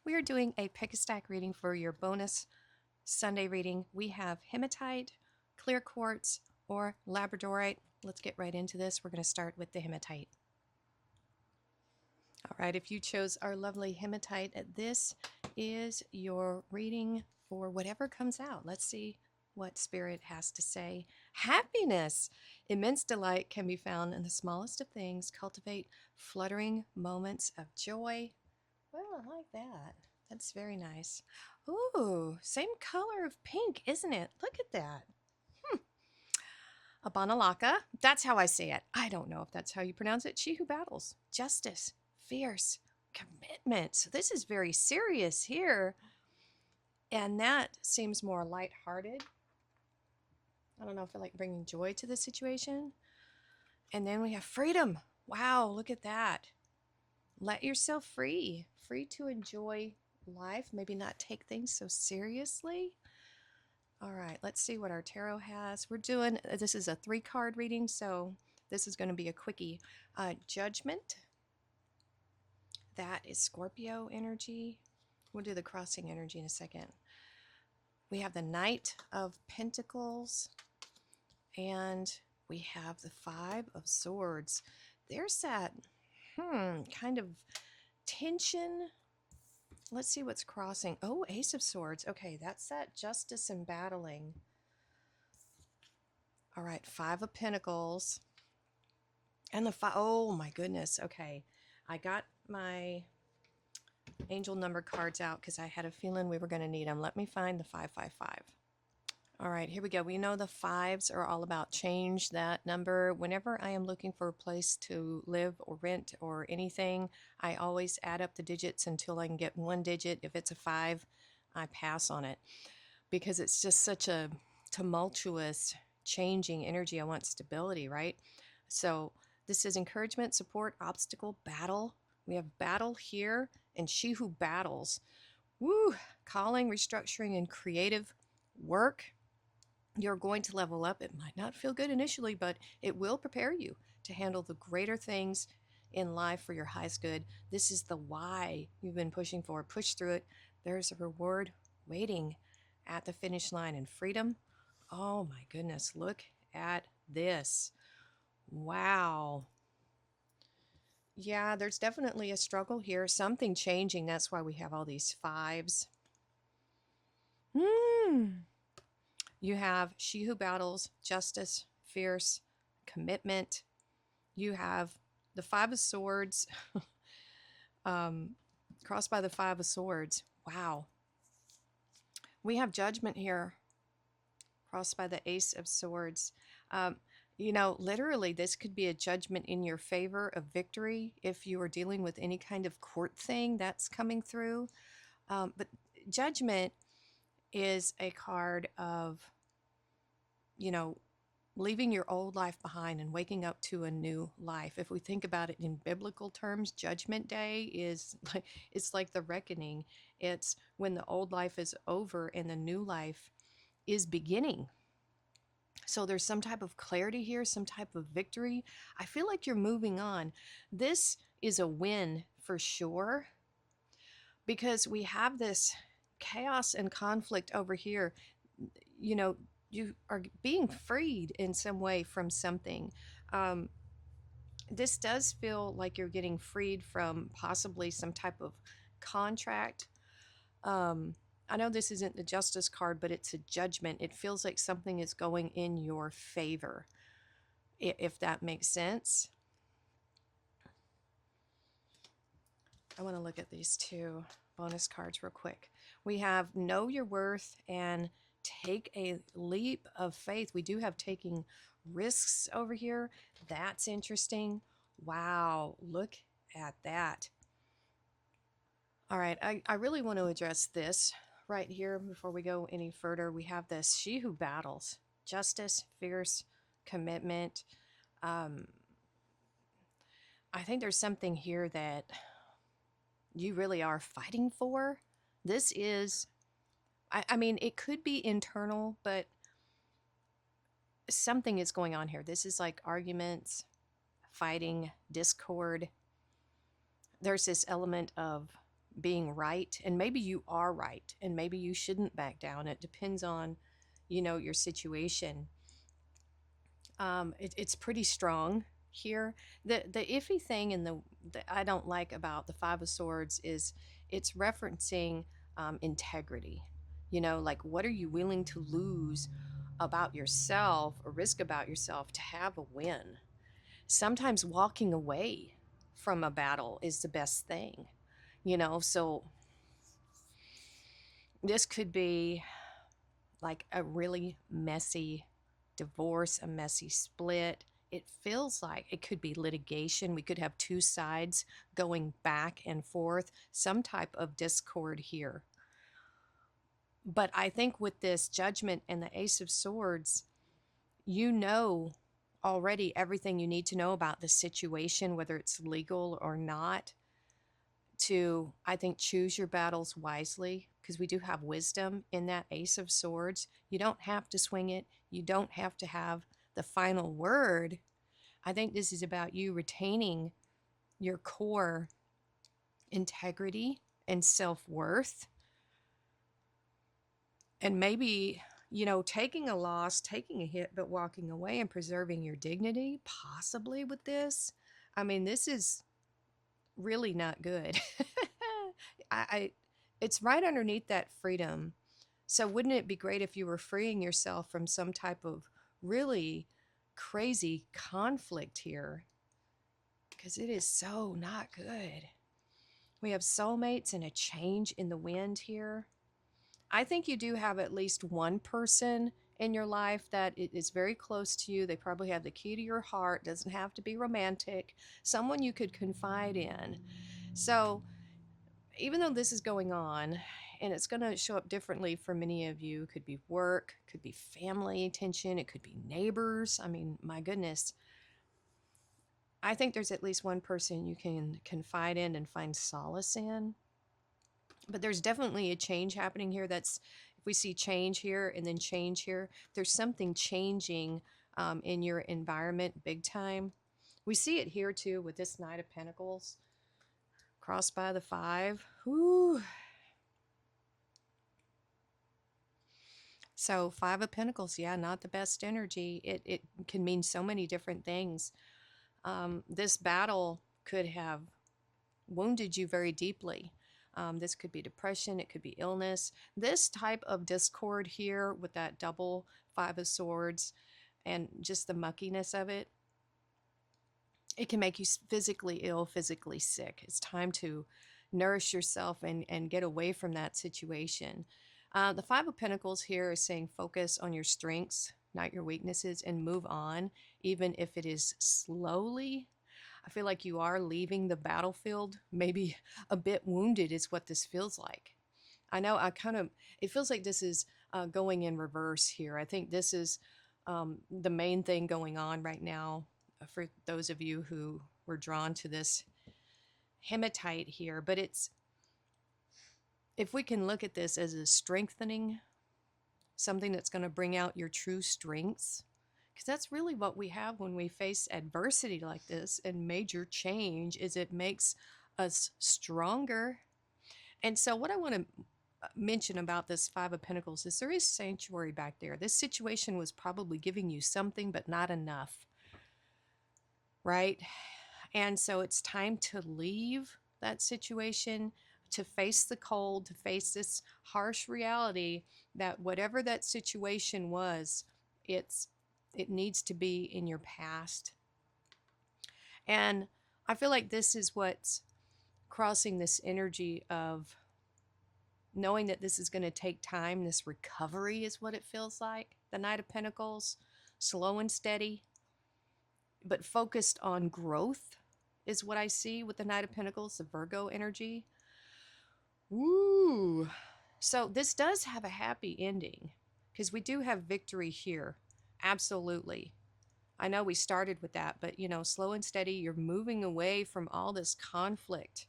We are doing a pick a stack reading for your bonus Sunday reading. We have hematite, clear quartz, or labradorite. Let's get right into this. We're going to start with the hematite. All right, if you chose our lovely hematite, this is your reading for whatever comes out. Let's see what Spirit has to say. Happiness. Immense delight can be found in the smallest of things. Cultivate fluttering moments of joy. Well, I like that. That's very nice. Ooh, same color of pink, isn't it? Look at that. Abanalaka. That's how I say it. I don't know if that's how you pronounce it. She who battles. Justice. Fierce. Commitment. So this is very serious here. And that seems more lighthearted. I don't know if I like bringing joy to the situation. And then we have freedom. Wow, look at that. Let yourself free. Free to enjoy life. Maybe not take things so seriously. All right, let's see what our tarot has. This is a 3-card reading, so this is going to be a quickie. Judgment. That is Scorpio energy. We'll do the crossing energy in a second. We have the Knight of Pentacles, and we have the 5 of Swords. There's that kind of tension. Let's see what's crossing. Oh, Ace of Swords. Okay, that's that justice and battling. All right, 5 of Pentacles. And the 5, oh my goodness. Okay, I got my angel number cards out because I had a feeling we were going to need them. Let me find the 555. All right, here we go. We know the 5s are all about change, that number. Whenever I am looking for a place to live or rent or anything, I always add up the digits until I can get one digit. If it's a 5, I pass on it because it's just such a tumultuous, changing energy. I want stability, right? So this is encouragement, support, obstacle, battle. We have battle here and she who battles. Woo! Calling, restructuring, and creative work. You're going to level up. It might not feel good initially, but it will prepare you to handle the greater things in life for your highest good. This is the why you've been pushing for. Push through it. There's a reward waiting at the finish line. And freedom. Oh my goodness. Look at this. Wow. Yeah, there's definitely a struggle here. Something changing. That's why we have all these 5s. You have she who battles, justice, fierce, commitment. You have the 5 of Swords, crossed by the 5 of Swords. Wow. We have judgment here, crossed by the Ace of Swords. Literally, this could be a judgment in your favor of victory if you are dealing with any kind of court thing that's coming through. But judgment is a card of, leaving your old life behind and waking up to a new life. If we think about it in biblical terms, Judgment Day is like, it's like the reckoning. It's when the old life is over and the new life is beginning. So there's some type of clarity here, some type of victory. I feel like you're moving on. This is a win for sure because we have this chaos and conflict over here. You are being freed in some way from something. This does feel like you're getting freed from possibly some type of contract. I know this isn't the justice card, but it's a judgment. It feels like something is going in your favor, if that makes sense. I want to look at these 2 bonus cards real quick. We have know your worth and take a leap of faith. We do have taking risks over here. That's interesting. Wow, look at that. All right, I really want to address this right here before we go any further. We have this she who battles, justice, fierce, commitment. I think there's something here that you really are fighting for. This is, I mean, it could be internal, but something is going on here. This is like arguments, fighting, discord. There's this element of being right. And maybe you are right. And maybe you shouldn't back down. It depends on, your situation. It's pretty strong here. The iffy thing and the I don't like about the Five of Swords is it's referencing integrity. Like what are you willing to lose about yourself or risk about yourself to have a win? Sometimes walking away from a battle is the best thing. So this could be like a really messy divorce, a messy split. It feels like it could be litigation. We could have two sides going back and forth, some type of discord here. But I think with this Judgment and the Ace of Swords, you know already everything you need to know about the situation, whether it's legal or not, to, I think, choose your battles wisely, because we do have wisdom in that Ace of Swords. You don't have to swing it. You don't have to have the final word. I think this is about you retaining your core integrity and self-worth. And maybe, taking a loss, taking a hit, but walking away and preserving your dignity, possibly with this. I mean, this is really not good. It's right underneath that freedom. So wouldn't it be great if you were freeing yourself from some type of really crazy conflict here? Because it is so not good. We have soulmates and a change in the wind here. I think you do have at least one person in your life that is very close to you. They probably have the key to your heart. Doesn't have to be romantic. Someone you could confide in. So even though this is going on, and it's going to show up differently for many of you, it could be work, could be family tension, it could be neighbors. I mean, my goodness. I think there's at least one person you can confide in and find solace in. But there's definitely a change happening here. If we see change here and then change here, there's something changing in your environment big time. We see it here too with this Knight of Pentacles crossed by the 5. Whew. So 5 of Pentacles, yeah, not the best energy. It can mean so many different things. This battle could have wounded you very deeply. This could be depression. It could be illness. This type of discord here with that double 5 of Swords and just the muckiness of it, it can make you physically ill, physically sick. It's time to nourish yourself and get away from that situation. The 5 of Pentacles here is saying focus on your strengths, not your weaknesses, and move on, even if it is slowly. I feel like you are leaving the battlefield, maybe a bit wounded is what this feels like. I know it feels like this is going in reverse here. I think this is the main thing going on right now for those of you who were drawn to this hematite here. But if we can look at this as a strengthening, something that's going to bring out your true strengths, because that's really what we have when we face adversity like this and major change, is it makes us stronger. And so what I want to mention about this 5 of Pentacles is there is sanctuary back there. This situation was probably giving you something, but not enough, right? And so it's time to leave that situation, to face the cold, to face this harsh reality that whatever that situation was, it needs to be in your past. And I feel like this is what's crossing this energy of knowing that this is going to take time. This recovery is what it feels like. The Knight of Pentacles, slow and steady, but focused on growth is what I see with the Knight of Pentacles, the Virgo energy. Woo! So this does have a happy ending because we do have victory here. Absolutely. I know we started with that, but slow and steady, you're moving away from all this conflict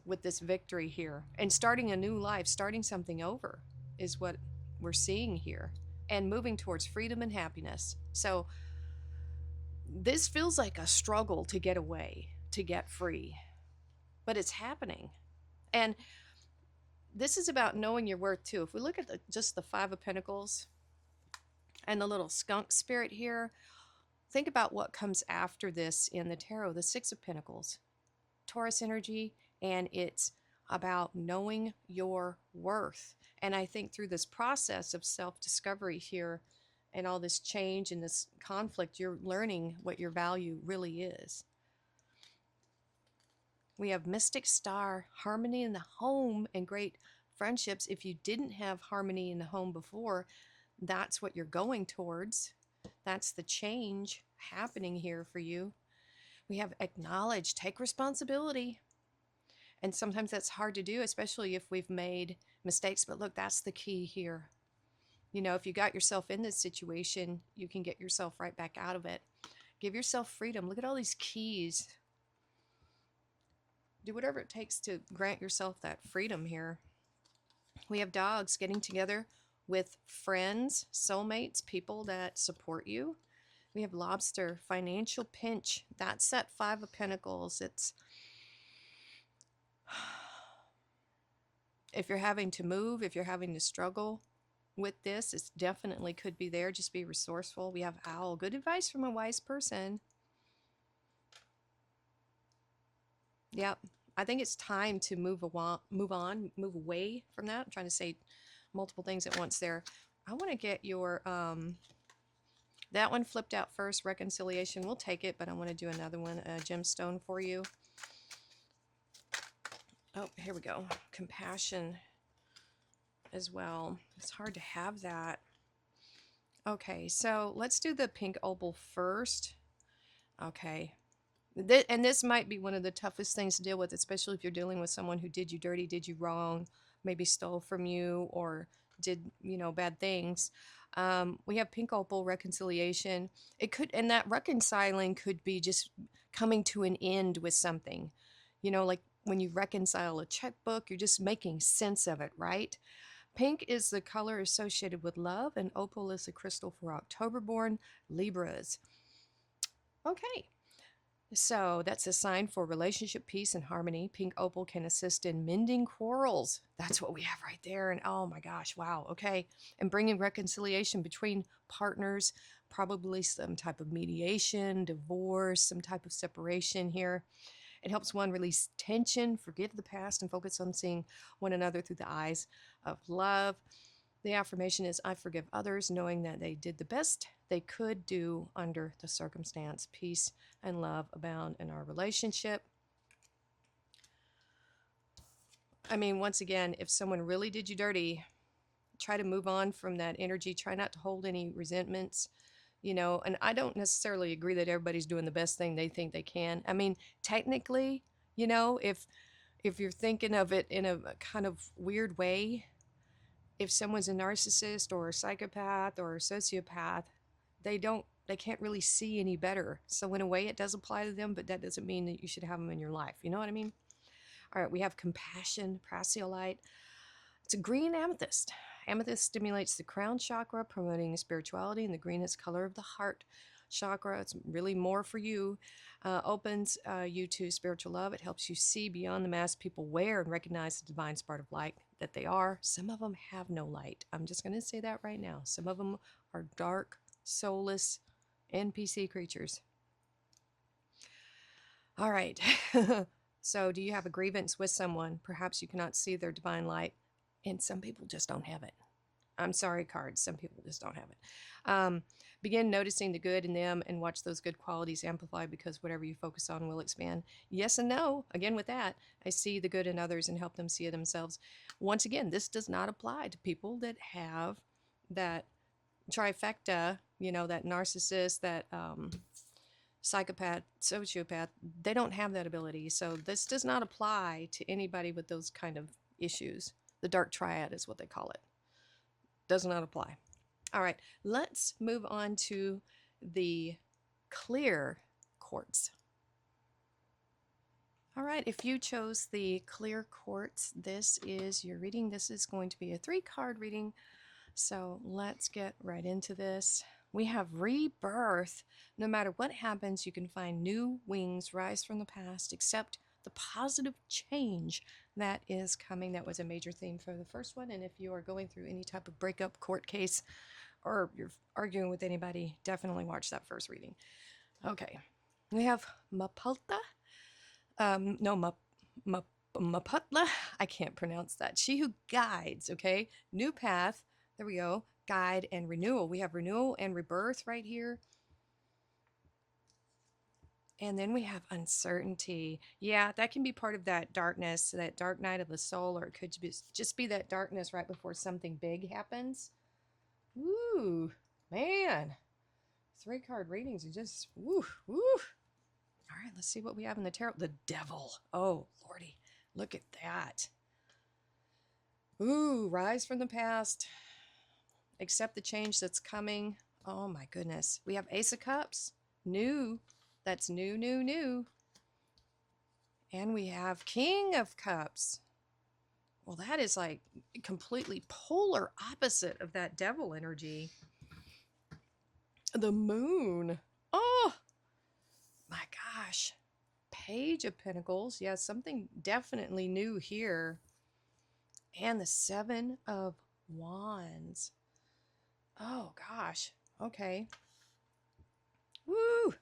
with this victory here and starting a new life, starting something over is what we're seeing here, and moving towards freedom and happiness. So this feels like a struggle to get away. to get free, but it's happening. And this is about knowing your worth too. If we look at just the Five of Pentacles and the little skunk spirit here, think about what comes after this in the tarot, the Six of Pentacles, Taurus energy, and it's about knowing your worth. And I think through this process of self-discovery here and all this change and this conflict, you're learning what your value really is. We have Mystic Star, harmony in the home, and great friendships. If you didn't have harmony in the home before, that's what you're going towards. That's the change happening here for you. We have acknowledge, take responsibility. And sometimes that's hard to do, especially if we've made mistakes. But look, that's the key here. You know, if you got yourself in this situation, you can get yourself right back out of it. Give yourself freedom. Look at all these keys. Do whatever it takes to grant yourself that freedom here. We have dogs, getting together with friends, soulmates, people that support you. We have lobster, financial pinch. That's that Five of Pentacles. It's if you're having to move, if you're having to struggle with this, it definitely could be there. Just be resourceful. We have owl, good advice from a wise person. Yep. I think it's time to move away from that. I'm trying to say multiple things at once there. I want to get your, that one flipped out first, reconciliation. We'll take it, but I want to do another one, a gemstone for you. Oh, here we go. Compassion as well. It's hard to have that. Okay, so let's do the pink opal first. Okay. And this might be one of the toughest things to deal with, especially if you're dealing with someone who did you dirty, did you wrong, maybe stole from you or did, you know, bad things. We have pink opal, reconciliation. It could, and that reconciling could be just coming to an end with something. You know, like when you reconcile a checkbook, you're just making sense of it, right? Pink is the color associated with love, and opal is the crystal for October-born Libras. Okay. So that's a sign for relationship, peace, and harmony. Pink opal can assist in mending quarrels. That's what we have right there. And oh my gosh, wow. Okay. And bringing reconciliation between partners, probably some type of mediation, divorce, some type of separation here. It helps one release tension, forgive the past, and focus on seeing one another through the eyes of love. The affirmation is, I forgive others, knowing that they did the best they could do under the circumstance. Peace and love abound in our relationship. I mean, once again, if someone really did you dirty, try to move on from that energy. Try not to hold any resentments, you know. And I don't necessarily agree that everybody's doing the best thing they think they can. I mean, technically, you know, if you're thinking of it in a kind of weird way, if someone's a narcissist or a psychopath or a sociopath, they can't really see any better. So in a way it does apply to them, but that doesn't mean that you should have them in your life. You know what I mean? All right, we have compassion, prasiolite. It's a green amethyst. Amethyst stimulates the crown chakra, promoting spirituality, and the green is color of the heart chakra. It's really more for you. Opens you to spiritual love. It helps you see beyond the mask people wear and recognize the divine spark of light that they are. Some of them have no light. I'm just going to say that right now. Some of them are dark, soulless NPC creatures. All right. So do you have a grievance with someone? Perhaps you cannot see their divine light, and some people just don't have it. I'm sorry, cards. Some people just don't have it. Begin noticing the good in them and watch those good qualities amplify, because whatever you focus on will expand. Yes and no. Again, with that, I see the good in others and help them see it themselves. Once again, this does not apply to people that have that trifecta, you know, that narcissist, that psychopath, sociopath. They don't have that ability. So this does not apply to anybody with those kind of issues. The dark triad is what they call it. Does not apply. All right, let's move on to the clear quartz. All right, if you chose the clear quartz, this is your reading. This is going to be a 3-card reading. So let's get right into this. We have rebirth. No matter what happens, you can find new wings, rise from the past, accept the positive change that is coming. That was a major theme for the first one. And if you are going through any type of breakup, court case, or you're arguing with anybody, definitely watch that first reading. Okay. We have Mapulta. No, Maputla. I can't pronounce that. She who guides, okay? New path. There we go. Guide and renewal. We have renewal and rebirth right here. And then we have uncertainty. Yeah, that can be part of that darkness, that dark night of the soul, or it could just be that darkness right before something big happens. Ooh, man. 3-card readings are just, woo, woo. All right, let's see what we have in the tarot. The Devil. Oh, Lordy, look at that. Ooh, rise from the past. Accept the change that's coming. Oh, my goodness. We have Ace of Cups. New. That's new, new, new. And we have King of Cups. Well, that is like completely polar opposite of that devil energy. The Moon. Oh, my gosh. Page of Pentacles. Yeah, something definitely new here. And the 7 of Wands. Oh, gosh. Okay. Woo!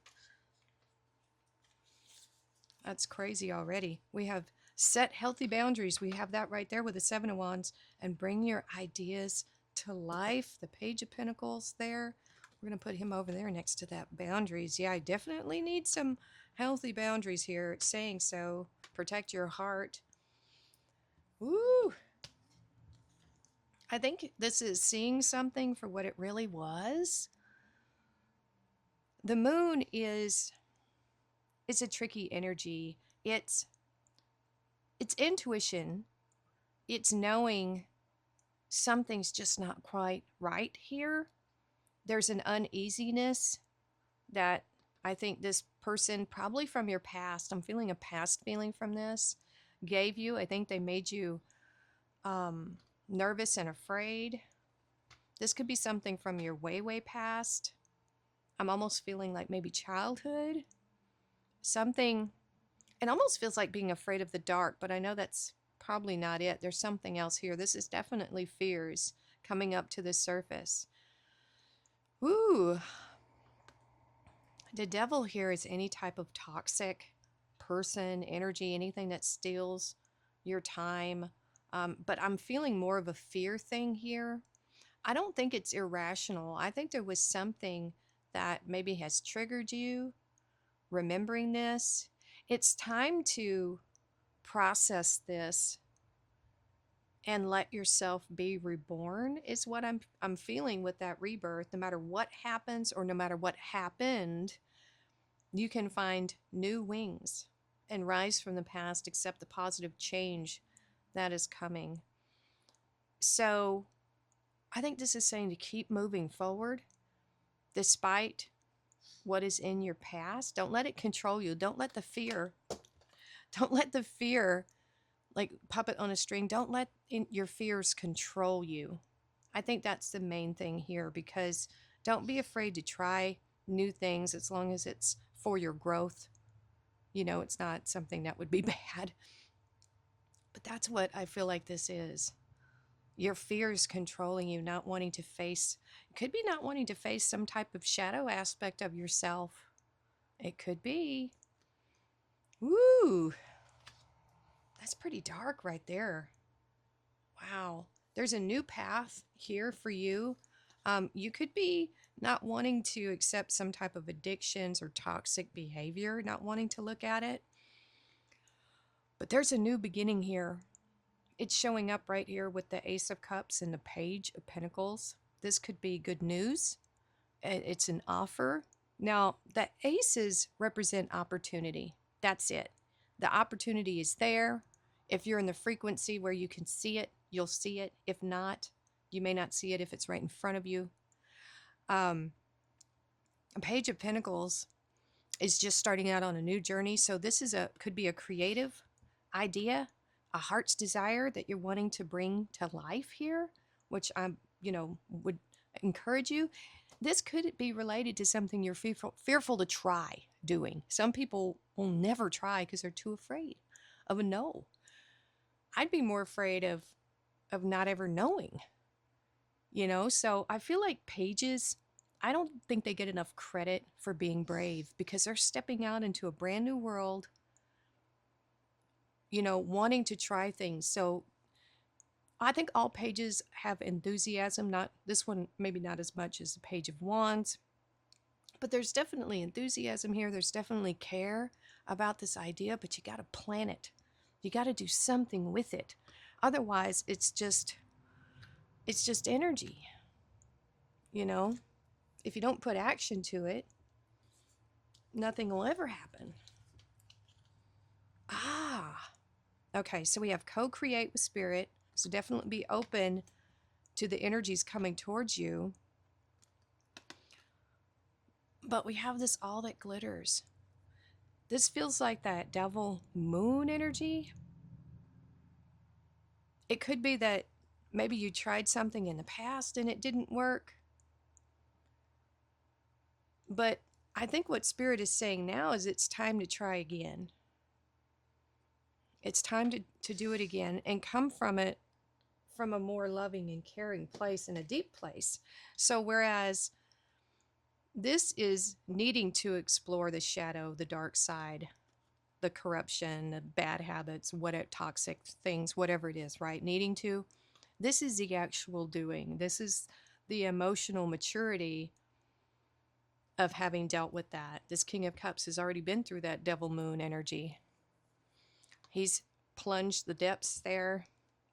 That's crazy already. We have set healthy boundaries. We have that right there with the 7 of Wands. And bring your ideas to life. The Page of Pentacles there. We're going to put him over there next to that boundaries. Yeah, I definitely need some healthy boundaries here. It's saying so. Protect your heart. Woo! I think this is seeing something for what it really was. The Moon is a tricky energy. It's intuition. It's knowing something's just not quite right here. There's an uneasiness that I think this person, probably from your past, I'm feeling a past feeling from this, gave you. I think they made you nervous and afraid. This could be something from your way, way past. I'm almost feeling like maybe childhood. Something, it almost feels like being afraid of the dark, but I know that's probably not it. There's something else here. This is definitely fears coming up to the surface. Ooh. The Devil here is any type of toxic person, energy, anything that steals your time. But I'm feeling more of a fear thing here. I don't think it's irrational. I think there was something that maybe has triggered you, remembering this. It's time to process this and let yourself be reborn is what I'm feeling with that rebirth. No matter what happens or no matter what happened, you can find new wings and rise from the past, accept the positive change that is coming. So I think this is saying to keep moving forward despite what is in your past. Don't let it control you. Don't let the fear like puppet on a string. Don't let your fears control you. I think that's the main thing here, because don't be afraid to try new things as long as it's for your growth. You know, it's not something that would be bad. But that's what I feel like this is. Your fears controlling you, not wanting to face, it could be not wanting to face some type of shadow aspect of yourself. It could be. Woo! That's pretty dark right there. Wow. There's a new path here for you. You could be not wanting to accept some type of addictions or toxic behavior, not wanting to look at it. But there's a new beginning here. It's showing up right here with the Ace of Cups and the Page of Pentacles. This could be good news. It's an offer. Now, the aces represent opportunity. That's it. The opportunity is there. If you're in the frequency where you can see it, you'll see it. If not, you may not see it if it's right in front of you. A Page of Pentacles is just starting out on a new journey. So this is could be a creative idea, a heart's desire that you're wanting to bring to life here, which I, would encourage you. This could be related to something you're fearful to try doing. Some people will never try because they're too afraid of a no. I'd be more afraid of not ever knowing, you know? So I feel like pages, I don't think they get enough credit for being brave because they're stepping out into a brand new world, you know, wanting to try things. So I think all pages have enthusiasm, not this one, maybe not as much as the Page of Wands, but there's definitely enthusiasm here. There's definitely care about this idea, but you got to plan it. You got to do something with it. Otherwise, it's just energy, you know? If you don't put action to it, nothing will ever happen. Ah, okay, so we have co-create with spirit. So definitely be open to the energies coming towards you. But we have this all that glitters. This feels like that devil moon energy. It could be that maybe you tried something in the past and it didn't work. But I think what Spirit is saying now is it's time to try again. It's time to do it again and come from it from a more loving and caring place and a deep place. So whereas this is needing to explore the shadow, the dark side, the corruption, the bad habits, toxic things, whatever it is, right? Needing to. This is the actual doing. This is the emotional maturity of having dealt with that. This King of Cups has already been through that devil moon energy. He's plunged the depths there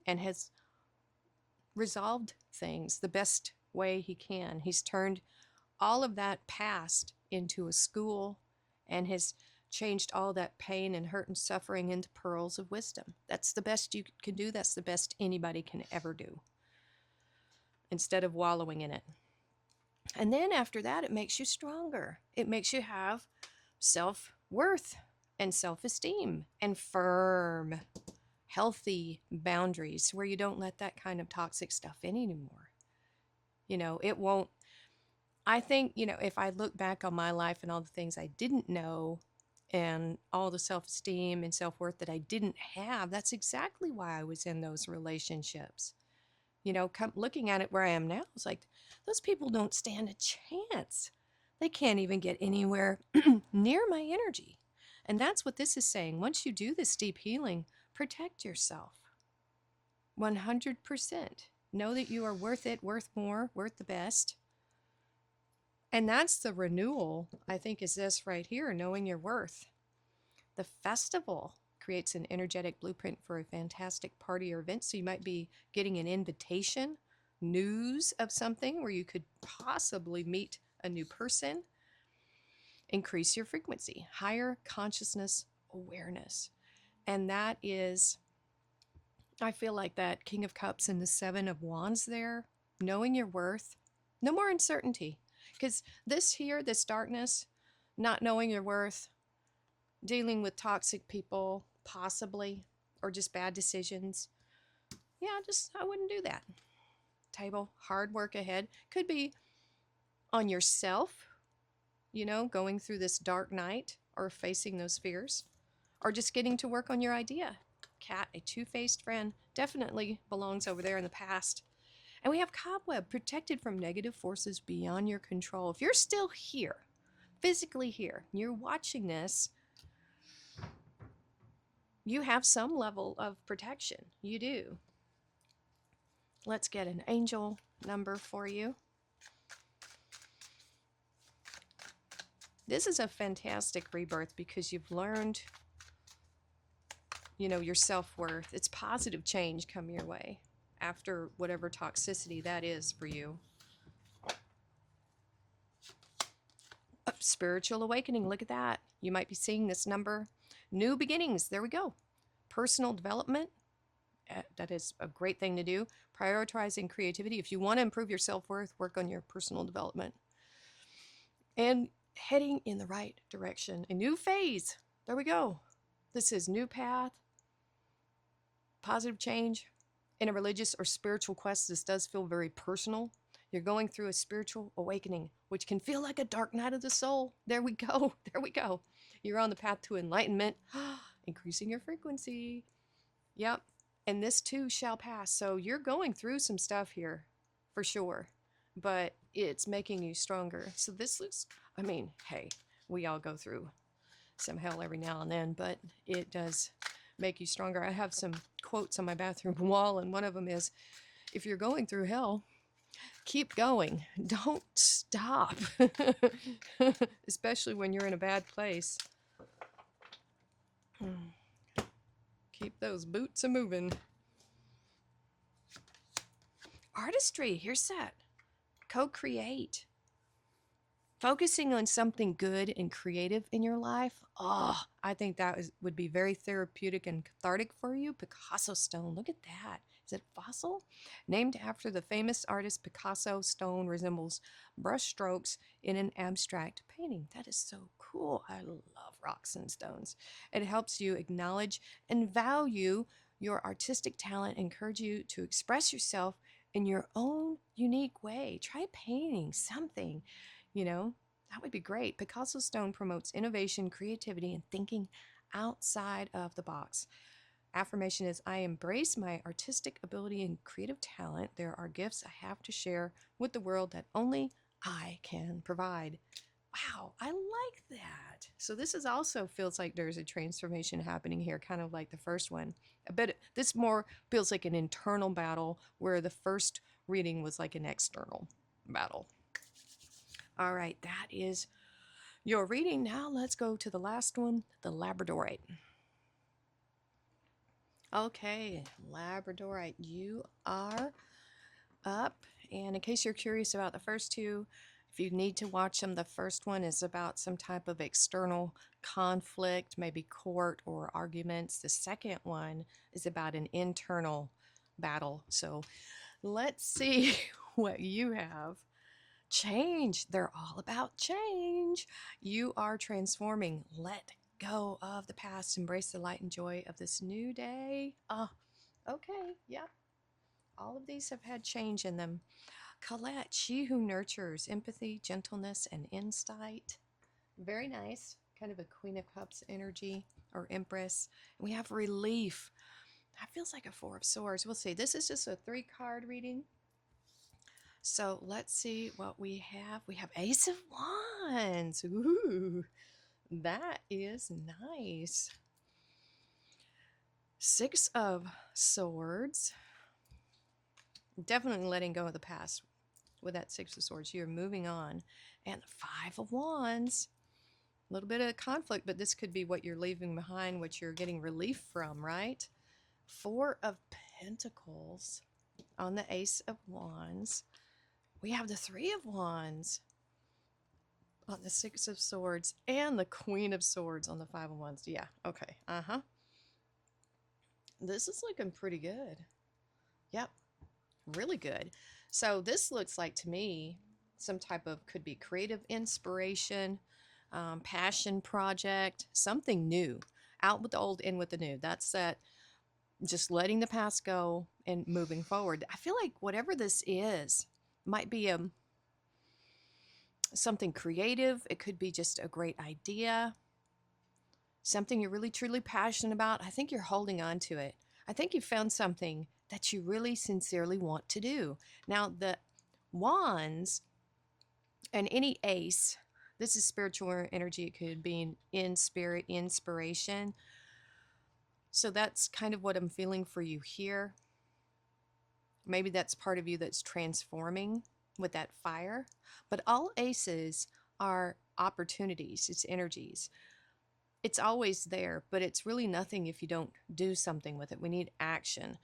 and has resolved things the best way he can. He's turned all of that past into a school and has changed all that pain and hurt and suffering into pearls of wisdom. That's the best you can do. That's the best anybody can ever do, instead of wallowing in it. And then after that, it makes you stronger. It makes you have self-worth and self-esteem and firm, healthy boundaries where you don't let that kind of toxic stuff in anymore. You know, it won't. I think, you know, if I look back on my life and all the things I didn't know and all the self-esteem and self-worth that I didn't have, that's exactly why I was in those relationships. You know, looking at it where I am now, it's like, those people don't stand a chance. They can't even get anywhere near my energy. And that's what this is saying. Once you do this deep healing, protect yourself. 100%. Know that you are worth it, worth more, worth the best. And that's the renewal, I think, is this right here, knowing your worth. The festival creates an energetic blueprint for a fantastic party or event. So you might be getting an invitation, news of something where you could possibly meet a new person. Increase your frequency, higher consciousness awareness. And that is, I feel like that King of Cups and the Seven of Wands there, knowing your worth, no more uncertainty. Because this here, this darkness, not knowing your worth, dealing with toxic people, possibly, or just bad decisions. Yeah, I wouldn't do that. Table, hard work ahead. Could be on yourself, you know, going through this dark night or facing those fears, or just getting to work on your idea. Cat, a two-faced friend, definitely belongs over there in the past. And we have Cobweb, protected from negative forces beyond your control. If you're still here, physically here, you're watching this, you have some level of protection. You do. Let's get an angel number for you. This is a fantastic rebirth because you've learned, you know, your self-worth. It's positive change coming your way after whatever toxicity that is for you. Spiritual awakening, look at that. You might be seeing this number. New beginnings, there we go. Personal development, that is a great thing to do. Prioritizing creativity. If you want to improve your self-worth, work on your personal development. And heading in the right direction. A new phase. There we go. This is new path. Positive change. In a religious or spiritual quest, this does feel very personal. You're going through a spiritual awakening, which can feel like a dark night of the soul. There we go. There we go. You're on the path to enlightenment, increasing your frequency. Yep. And this too shall pass. So you're going through some stuff here for sure, but it's making you stronger. So this looks, I mean, hey, we all go through some hell every now and then, but it does make you stronger. I have some quotes on my bathroom wall, and one of them is, if you're going through hell, keep going. Don't stop. Especially when you're in a bad place. Keep those boots a-moving. Artistry, here's that. Co-create. Focusing on something good and creative in your life, I think that would be very therapeutic and cathartic for you. Picasso stone, look at that. Is it fossil? Named after the famous artist Picasso, stone resembles brush strokes in an abstract painting. That is so cool. I love rocks and stones. It helps you acknowledge and value your artistic talent, encourage you to express yourself in your own unique way. Try painting something. That would be great. Picasso stone promotes innovation, creativity, and thinking outside of the box. Affirmation is, I embrace my artistic ability and creative talent. There are gifts I have to share with the world that only I can provide. Wow, I like that. So this is also feels like there's a transformation happening here, kind of like the first one. But this more feels like an internal battle, where the first reading was like an external battle. All right, that is your reading. Now let's go to the last one, the Labradorite. Okay, Labradorite, you are up. And in case you're curious about the first two, if you need to watch them, the first one is about some type of external conflict, maybe court or arguments. The second one is about an internal battle. So let's see what you have. Change. They're all about change. You are transforming. Let go of the past. Embrace the light and joy of this new day. Okay. Yep. All of these have had change in them. Colette, she who nurtures empathy, gentleness, and insight. Very nice. Kind of a Queen of Cups energy, or Empress. And we have relief. That feels like a Four of Swords. We'll see. This is just a 3-card reading. So let's see what we have. We have Ace of Wands. Ooh, that is nice. 6 of Swords. Definitely letting go of the past with that 6 of Swords. You're moving on. And 5 of Wands. A little bit of conflict, but this could be what you're leaving behind, what you're getting relief from, right? 4 of Pentacles on the Ace of Wands. We have the 3 of Wands on the 6 of Swords and the Queen of Swords on the 5 of Wands. Yeah, okay. This is looking pretty good. Yep, really good. So this looks like, to me, some type of, could be creative inspiration, passion project, something new. Out with the old, in with the new. That's that, just letting the past go and moving forward. I feel like whatever this is might be something creative. It could be just a great idea, something you're really truly passionate about. I think you're holding on to it. I think you found something that you really sincerely want to do. Now, the Wands and any ace, this is spiritual energy. It could be in spirit, inspiration. So that's kind of what I'm feeling for you here. Maybe that's part of you that's transforming with that fire. But all aces are opportunities. It's energies. It's always there, but it's really nothing if you don't do something with it. We need action.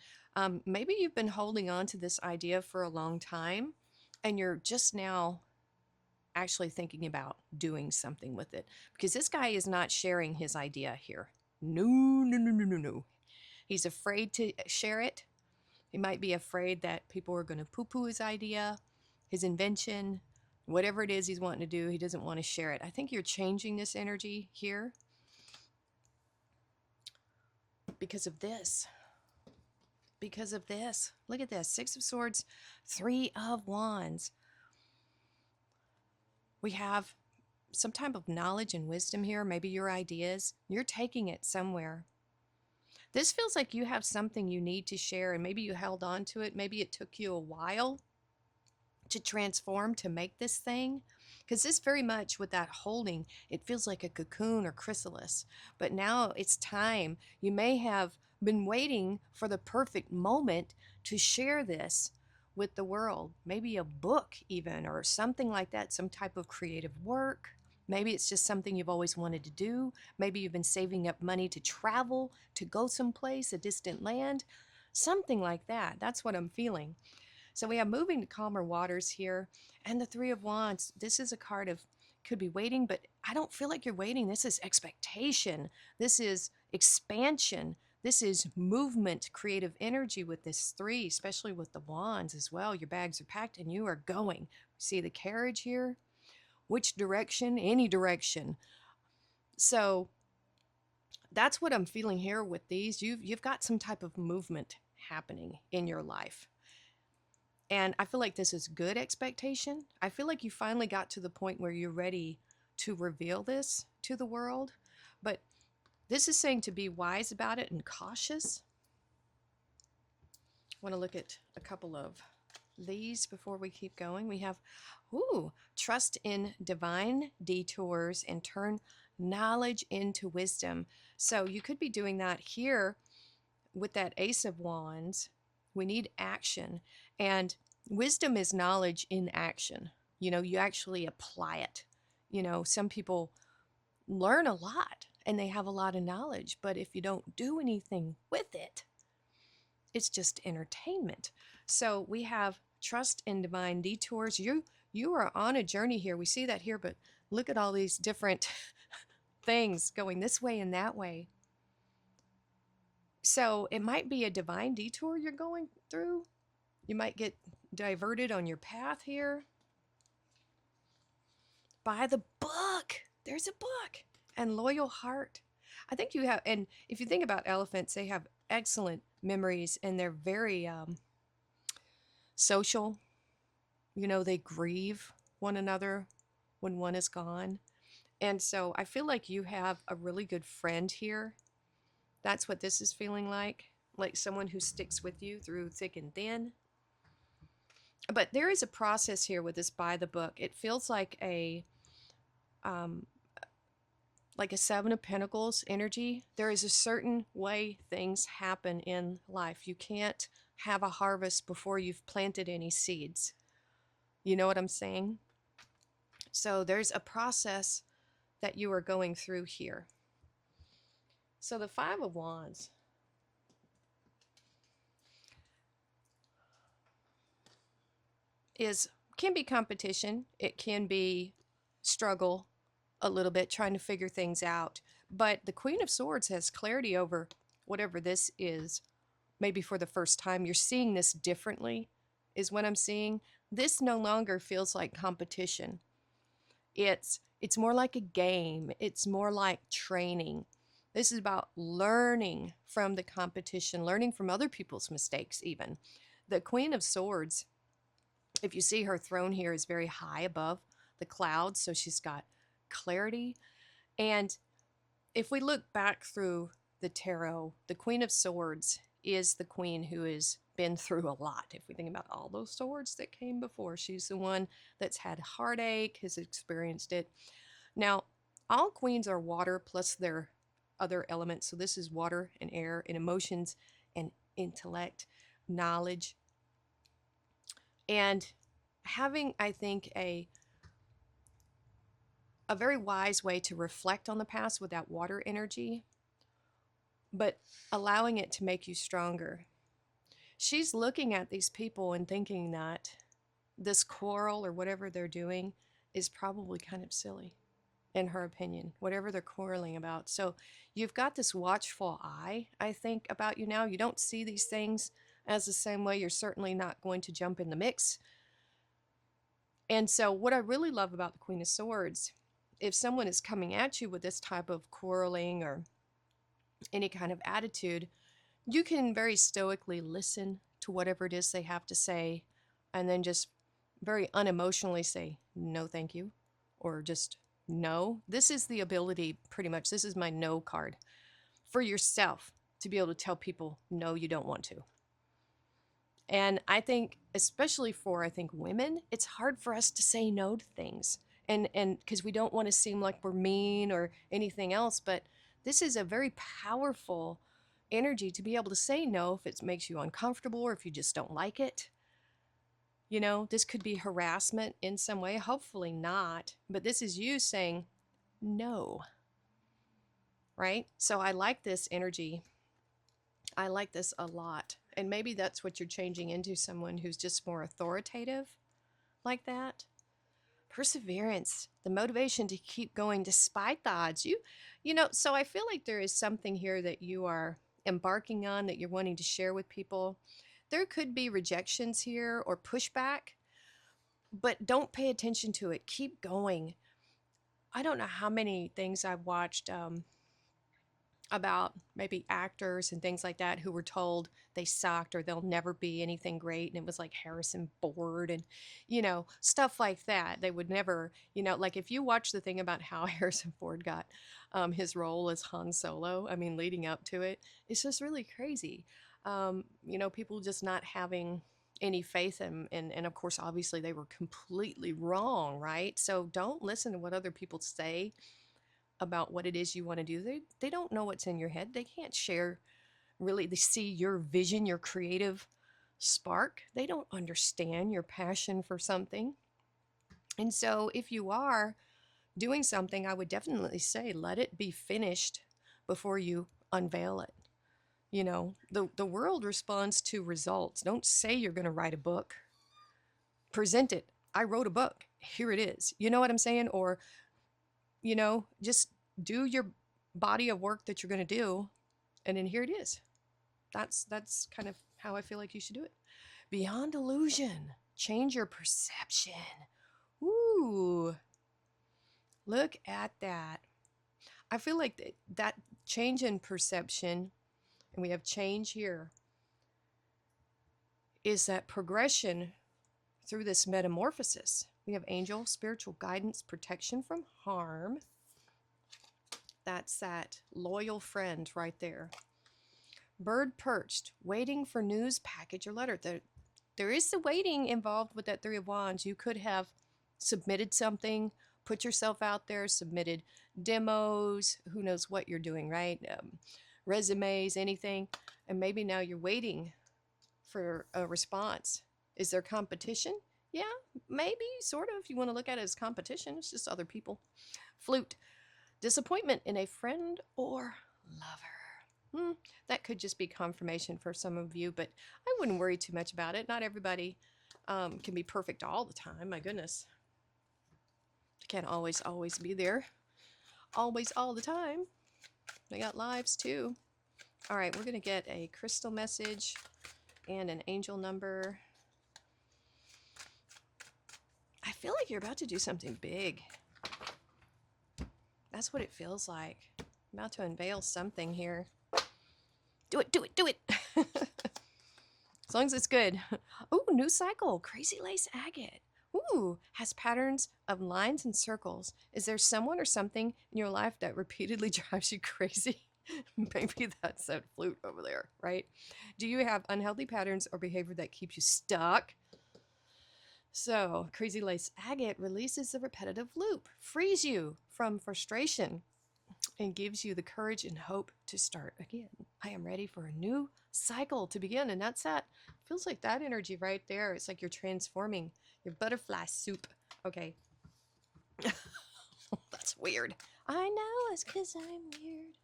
Maybe you've been holding on to this idea for a long time, and you're just now actually thinking about doing something with it. Because this guy is not sharing his idea here. No. He's afraid to share it. He might be afraid that people are going to poo-poo his idea, his invention, whatever it is he's wanting to do. He doesn't want to share it. I think you're changing this energy here because of this. Because of this. Look at this. 6 of Swords, 3 of Wands. We have some type of knowledge and wisdom here, maybe your ideas. You're taking it somewhere. This feels like you have something you need to share, and maybe you held on to it. Maybe it took you a while to transform to make this thing. Because this very much, with that holding, it feels like a cocoon or chrysalis. But now it's time. You may have been waiting for the perfect moment to share this with the world. Maybe a book, even, or something like that, some type of creative work. Maybe it's just something you've always wanted to do. Maybe you've been saving up money to travel, to go someplace, a distant land, something like that. That's what I'm feeling. So we have moving to calmer waters here, and the Three of Wands. This is a card of could be waiting, but I don't feel like you're waiting. This is expectation. This is expansion. This is movement, creative energy with this three, especially with the wands as well. Your bags are packed and you are going. See the carriage here? Which direction? Any direction. So that's what I'm feeling here with these. You've got some type of movement happening in your life. And I feel like this is good expectation. I feel like you finally got to the point where you're ready to reveal this to the world. But this is saying to be wise about it and cautious. I want to look at a couple of these before we keep going. We have, trust in divine detours and turn knowledge into wisdom. So you could be doing that here with that Ace of Wands. We need action. And wisdom is knowledge in action. You actually apply it. Some people learn a lot and they have a lot of knowledge, but if you don't do anything with it, it's just entertainment. So we have trust in divine detours. You are on a journey here. We see that here, but look at all these different things going this way and that way. So it might be a divine detour you're going through. You might get diverted on your path here. Buy the book. There's a book. And loyal heart. I think you have, and if you think about elephants, they have excellent memories and they're very social. They grieve one another when one is gone. And so I feel like you have a really good friend here. That's what this is feeling like someone who sticks with you through thick and thin. But there is a process here with this buy the book. It feels like a Seven of Pentacles energy. There is a certain way things happen in life. You can't have a harvest before you've planted any seeds. You know what I'm saying? So there's a process that you are going through here. So the Five of Wands. Can be competition. It can be struggle a little bit trying to figure things out. But the Queen of Swords has clarity over whatever this is. Maybe for the first time, you're seeing this differently, is what I'm seeing. This no longer feels like competition. It's more like a game. It's more like training. This is about learning from the competition, learning from other people's mistakes even. The Queen of Swords, if you see her throne here, is very high above the clouds, so she's got clarity. And if we look back through the tarot, the Queen of Swords is the queen who has been through a lot. If we think about all those swords that came before, she's the one that's had heartache, has experienced it. Now, all queens are water plus their other elements. So this is water and air and emotions and intellect, knowledge. And having, I think, a very wise way to reflect on the past with that water energy, but allowing it to make you stronger. She's looking at these people and thinking that this quarrel or whatever they're doing is probably kind of silly, in her opinion, whatever they're quarreling about. So you've got this watchful eye, I think, about you now. You don't see these things as the same way. You're certainly not going to jump in the mix. And so what I really love about the Queen of Swords, if someone is coming at you with this type of quarreling or any kind of attitude, you can very stoically listen to whatever it is they have to say and then just very unemotionally say, no, thank you. or just no. This is the ability, pretty much. This is my no card for yourself to be able to tell people, no, you don't want to. And I think, especially for, I think, women, it's hard for us to say no to things. And because we don't want to seem like we're mean or anything else. But this is a very powerful energy to be able to say no if it makes you uncomfortable or if you just don't like it. You know, this could be harassment in some way. Hopefully not. But this is you saying no. Right? So I like this energy. I like this a lot. And maybe that's what you're changing into, someone who's just more authoritative like that. Perseverance, the motivation to keep going despite the odds. You know, so I feel like there is something here that you are embarking on that you're wanting to share with people. There could be rejections here or pushback, but don't pay attention to it. Keep going. I don't know how many things I've watched about maybe actors and things like that who were told they sucked or they'll never be anything great. And it was like Harrison Ford and, you know, stuff like that. They would never, you know, like if you watch the thing about how Harrison Ford got his role as Han Solo, I mean, leading up to it, it's just really crazy. You know, people just not having any faith in, and of course, obviously they were completely wrong, right? So don't listen to what other people say about what it is you want to do. They don't know what's in your head. They can't share really, they see your vision, your creative spark. They don't understand your passion for something. And so if you are doing something, I would definitely say let it be finished before you unveil it. You know, the world responds to results. Don't say you're going to write a book. Present it. I wrote a book. Here it is. You know what I'm saying? Or you know, just do your body of work that you're going to do, and then here it is. That's kind of how I feel like you should do it. Beyond illusion, change your perception. Ooh, look at that. I feel like that change in perception, and we have change here, is that progression through this metamorphosis. We have angel, spiritual guidance, protection from harm. That's that loyal friend right there. Bird perched, waiting for news, package, or letter. There is the waiting involved with that Three of Wands. You could have submitted something, put yourself out there, submitted demos, who knows what you're doing, right? Resumes, anything. And maybe now you're waiting for a response. Is there competition? Yeah, maybe, sort of. You want to look at it as competition. It's just other people. Flute. Disappointment in a friend or lover. That could just be confirmation for some of you, but I wouldn't worry too much about it. Not everybody can be perfect all the time. My goodness. Can't always be there. Always, all the time. They got lives too. All right, we're going to get a crystal message and an angel number. I feel like you're about to do something big. That's what it feels like. I'm about to unveil something here. Do it, do it, do it. As long as it's good. Ooh, new cycle. Crazy lace agate. Ooh, has patterns of lines and circles. Is there someone or something in your life that repeatedly drives you crazy? Maybe that's that flute over there, right? Do you have unhealthy patterns or behavior that keeps you stuck? So, crazy lace agate releases the repetitive loop, frees you from frustration, and gives you the courage and hope to start again. I am ready for a new cycle to begin. And that's that. Feels like that energy right there. It's like you're transforming your butterfly soup. Okay. That's weird. I know, it's because I'm weird.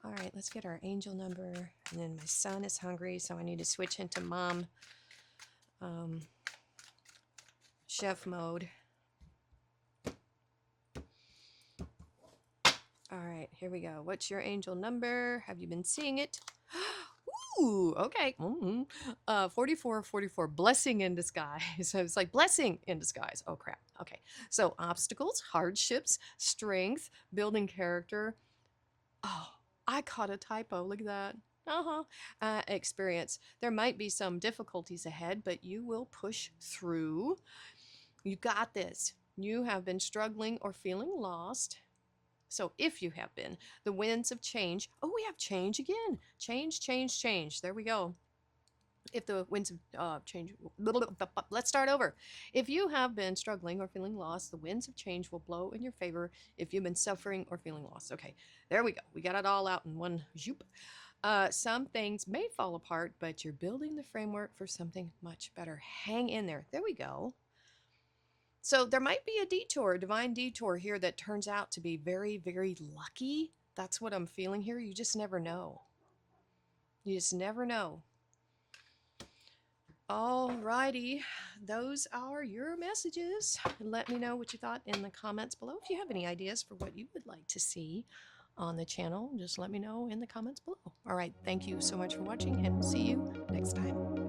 All right, let's get our angel number. And then my son is hungry, so I need to switch into mom chef mode. All right, here we go. What's your angel number? Have you been seeing it? Ooh, okay. 4444, blessing in disguise. So it's like blessing in disguise. Oh, crap. Okay. So obstacles, hardships, strength, building character. Oh, I caught a typo. Look at that. Experience. There might be some difficulties ahead, but you will push through. You got this. You have been struggling or feeling lost. So if you have been, the winds of change. Oh, we have change again. Change, change, change. There we go. If the winds of change, let's start over. If you have been struggling or feeling lost, the winds of change will blow in your favor. If you've been suffering or feeling lost. Okay, there we go. We got it all out in one zoop. Some things may fall apart, but you're building the framework for something much better. Hang in there. There we go. So there might be a detour, a divine detour here that turns out to be very, very lucky. That's what I'm feeling here. You just never know. You just never know. Alrighty, those are your messages. Let me know what you thought in the comments below. If you have any ideas for what you would like to see on the channel, just let me know in the comments below. All right, thank you so much for watching, and we'll see you next time.